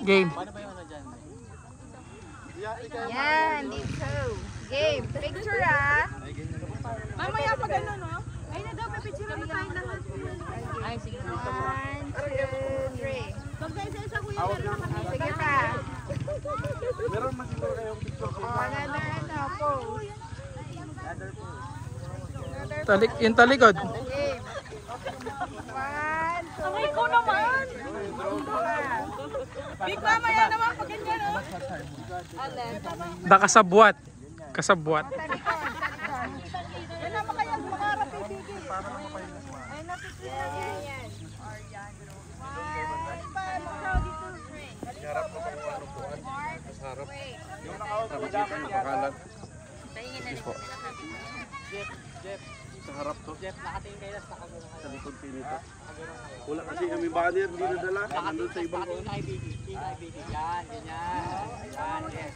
Game. Yan, dito. Game. Picture ah. Mamaya pag ano, no? Ay na daw, may picture na tayo lahat. Ay, sige. 1, 2, 3. Pag tayo sa isa, kuya, meron na kami. Sige pa. Meron man siguro kayong picture. Another ano, pose. Yung talikod. Game. 1, 2, Ay, ko naman! Big mamaya naman pag ganyan, no? Kasabwat. Kasabwat. Yan na ba kaya makaharap ibigin? Ay, napipila yan. Yan. Harap mo kung ano po. Sa harap. Wait. Pakalat. Tingin na Jeff. Sa harap to. Jeff, nakatingin kayo sa likod pinito. Wala kasi kami banner, hindi nadala. Nandun sa ibang ko. Yan, ganyan. Yan, yes.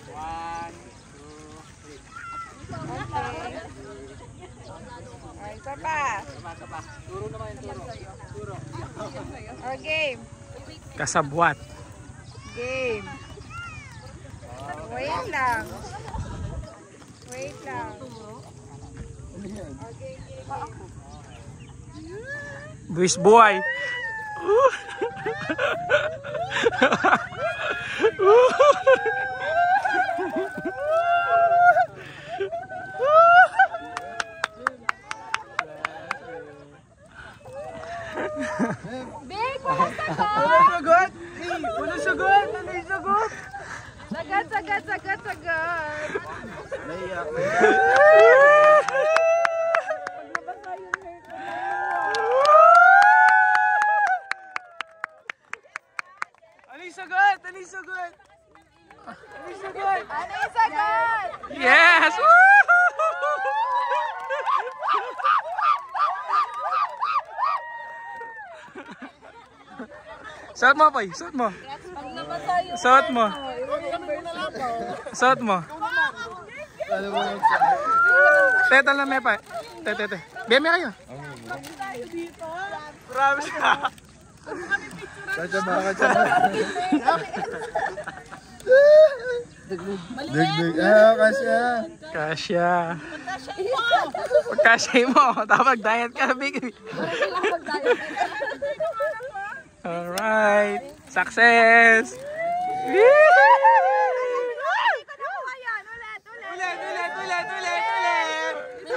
1, 2, 3. Okay. Isa pa. Tapa. Turo naman yung turo. Or game. Kasabwat. Game. Wait lang. Wait lang. Buwis buhay. Big, walang sagot! Walang sagot! Walang sagot! Walang sagot! Sagot! Naiyak. Aling sagot! Aling sagot! Aling sagot! Ano yung sagot? Yes! Suot mo, Poy. Suot mo. Suot mo. Suot mo. Teta lang, Mepa. Tete. Beme kayo. Promise ka. Kacha ba? Dagdag. Kasya. Kasya. Pagkasya mo. Tapos diet ka, Big. Alright. Success! Woo!